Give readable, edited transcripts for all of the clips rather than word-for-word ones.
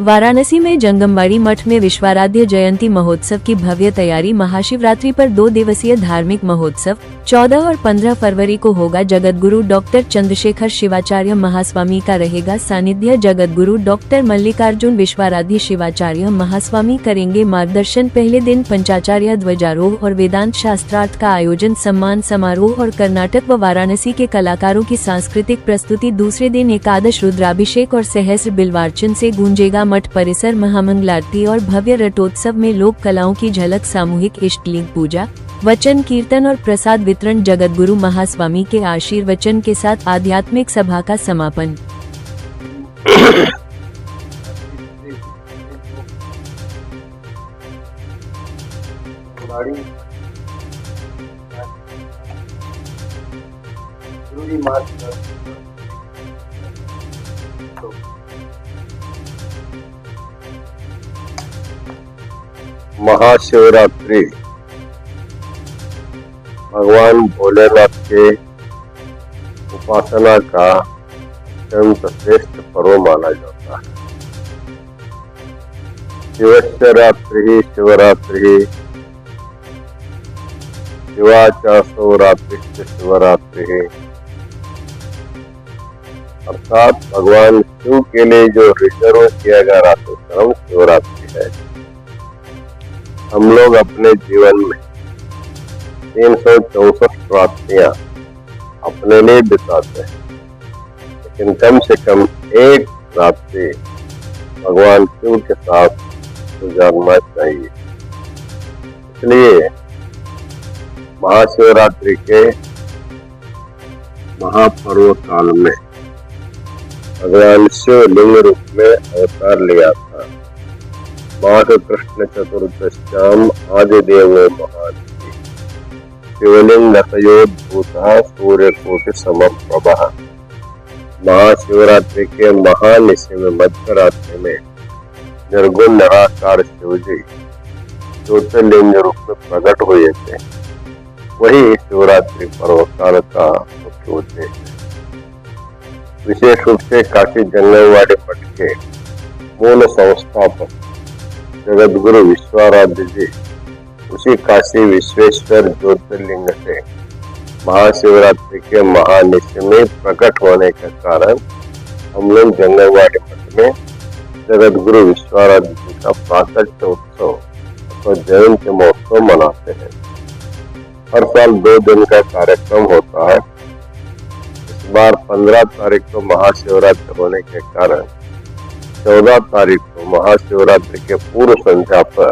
वाराणसी में जंगमवाड़ी मठ में विश्वाराध्य जयंती महोत्सव की भव्य तैयारी। महाशिवरात्रि पर 2 दिवसीय धार्मिक महोत्सव 14 और 15 फरवरी को होगा। जगतगुरु डॉक्टर चंद्रशेखर शिवाचार्य महास्वामी का रहेगा सानिध्य। जगतगुरु डॉक्टर मल्लिकार्जुन विश्वाराध्य शिवाचार्य महास्वामी करेंगे मार्गदर्शन। पहले दिन पंचाचार्य ध्वजारोह और वेदांत शास्त्रार्थ का आयोजन, सम्मान समारोह और कर्नाटक व वाराणसी के कलाकारों की सांस्कृतिक प्रस्तुति। दूसरे दिन एकादश रुद्राभिषेक और सहस्र बिल्वार्चन से गूंजेगा मठ परिसर। महामंगलारती और भव्य रटोत्सव में लोक कलाओं की झलक। सामूहिक इष्टलिंग पूजा, वचन कीर्तन और प्रसाद वितरण। जगतगुरु महास्वामी के आशीर्वचन के साथ आध्यात्मिक सभा का समापन। महाशिवरात्रि भगवान भोलेनाथ के उपासना का अत्यंत श्रेष्ठ पर्व माना जाता है। शिवरात्रि शिवरात्रि शिवाचासो रात्रि शिवरात्रि, अर्थात भगवान शिव के लिए जो रिजर्व किया गया रात्रि शिवरात्रि है। हम लोग अपने जीवन में 364 रात्रियां अपने लिए बिताते हैं, लेकिन कम से कम एक रात्रि भगवान शिव के साथ गुजारना चाहिए। इसलिए महाशिवरात्रि के महापर्व काल में भगवान शिव लिंग रूप में अवतार लिया था। माघ कृष्ण चतुर्दश्याम आदिदेवो महान शिवलिंग तयोद्भूतः सूर्यकोटि समप्रभः। महाशिवरात्रि के महानिशि में मध्यरात्रि में निर्गुण निराकार शिव जी ज्योतिर्लिंग रूप में प्रकट हुए थे। वही शिवरात्रि पर्व काल का मुख्य उद्देश्य है। विशेष रूप से काशी जंगमवाड़ी मठ के मूल संस्थापक जगतगुरु विश्वाराध्य जी उसी काशी विश्वेश्वर ज्योतिर्लिंग से महाशिवरात्रि के महानिशि में प्रकट होने के कारण हम लोग जंगमवाड़ी मठ में जगतगुरु विश्वाराध्य जी का प्राकट्य उत्सव अथवा जयंती महोत्सव मनाते हैं। हर साल 2 दिन का कार्यक्रम होता है। इस बार 15 तारीख को महाशिवरात्रि होने के कारण 14 तारीख को महाशिवरात्रि के पूर्व संध्या पर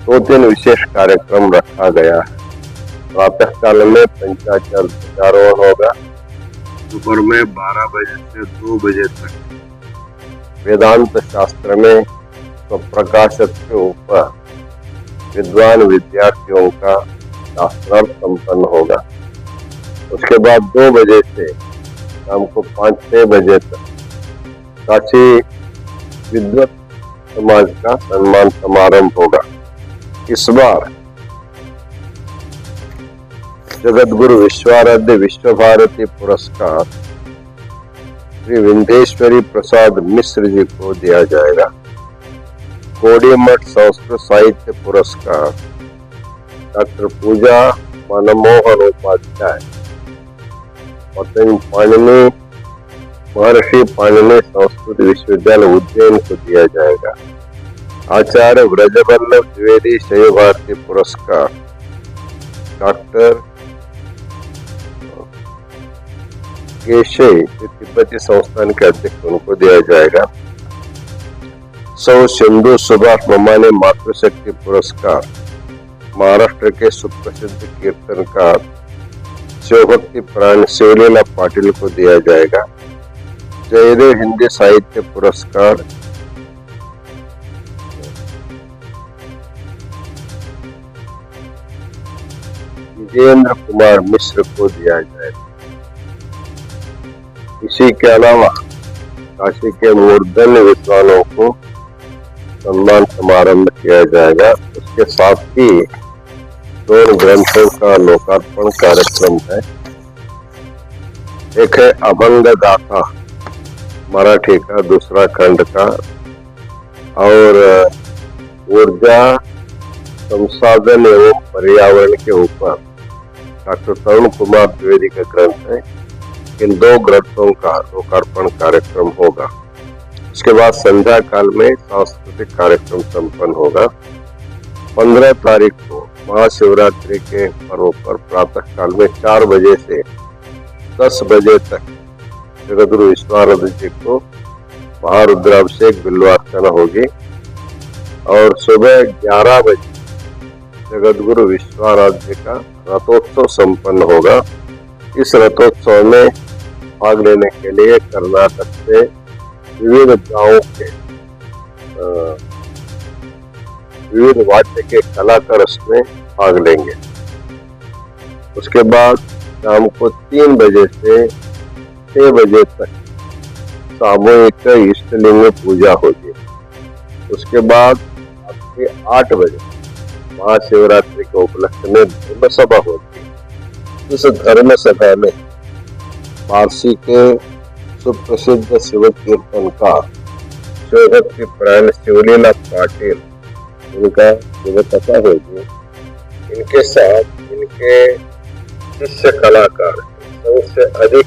2 दिन विशेष कार्यक्रम रखा गया है। प्रातः काल में पंचाचार्य ध्वजारोहण होगा। दोपहर में 12 बजे से 2 बजे तक वेदांत शास्त्र में स्वप्रकाशक के ऊपर विद्वान विद्यार्थियों का शास्त्रार्थ संपन्न होगा। उसके बाद 2 बजे से शाम को 5-6 बजे तक काशी विद्वत समाज का सम्मान समारंभ होगा। इस बार जगतगुरु विश्वाराध्य विश्व भारती पुरस्कार श्री विंध्येश्वरी प्रसाद मिश्र जी को दिया जाएगा। कोडी मठ संस्कृत साहित्य पुरस्कार डॉक्टर पूजा मनमोहन उपाध्याय पाणिनि महर्षि पाणिनि संस्कृत विश्वविद्यालय उज्जैन को दिया जाएगा। आचार्य ब्रजवल्लभ द्विवेदी शैव भारती पुरस्कार डॉक्टर केशव तिब्बती संस्थान के अध्यक्ष उनको दिया जाएगा। सौ सिंधु सुभाष ममानी मातृशक्ति पुरस्कार महाराष्ट्र के सुप्रसिद्ध कीर्तनकार शिवभक्ति प्राण शिवलीला पाटिल को दिया जाएगा। जयदेव हिंदी साहित्य पुरस्कार विजेंद्र कुमार मिश्र को दिया जाएगा। इसी के अलावा काशी के मूर्धन्य विद्वानों को सम्मान समारंभ किया जाएगा। उसके साथ ही 2 ग्रंथों का लोकार्पण कार्यक्रम है। एक है अभंग गाथा मराठी का दूसरा खंड का और ऊर्जा संसाधन एवं पर्यावरण के ऊपर डॉक्टर तरुण कुमार द्विवेदी का ग्रंथ है। इन 2 ग्रंथों का लोकार्पण कार्यक्रम होगा। उसके बाद संध्या काल में सांस्कृतिक कार्यक्रम संपन्न होगा। 15 तारीख को महाशिवरात्रि के पर्व पर प्रातः काल में 4 बजे से 10 बजे तक जगतगुरु विश्वाराध्य जी को महारुद्राभिषेक बिल्वार्चना होगी और सुबह 11 बजे जगतगुरु विश्वाराध्य का रथोत्सव संपन्न होगा। इस रथोत्सव में भाग लेने के लिए कर्नाटक से विविध गांवों के विविध वाद्य के कलाकार इसमें भाग लेंगे। उसके बाद शाम को 3 बजे से 6 बजे तक सामूहिक इष्टलिंग पूजा होगी। उसके बाद आपके 8 बजे महाशिवरात्रि के उपलक्ष्य में धर्म सभा होगी। इस धर्म सभा में वाराणसी के सुप्रसिद्ध शिव कीर्तनकार शिवभक्ति प्राण शिवलीला पाटिल उनका शिव कथा होगी। इनके साथ इनके शिष्य कलाकार सबसे अधिक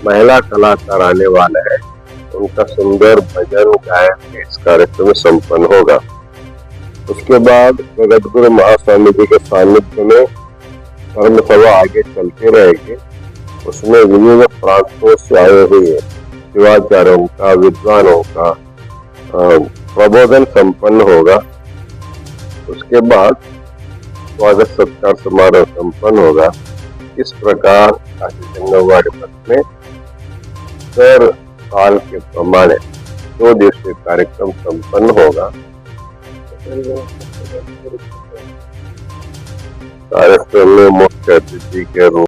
महिला कलाकार आने वाले हैं। उनका सुंदर भजन गायन इस कार्यक्रम में संपन्न होगा। उसके बाद जगतगुरु महास्वामी जी के सानिध्य में धर्म सभा आगे चलती रहेगी। उसमें विभिन्न प्रांतों से आए हुए शिवाचार्यों का विद्वानों का प्रबोधन संपन्न होगा। उसके बाद स्वागत सत्कार समारोह संपन्न होगा। इस प्रकार काशी जंगमवाड़ी मठ में दर साल के प्रमाणे 2 दिवसीय कार्यक्रम संपन्न होगा। कार्यक्रम में मुख्य अतिथि के रूप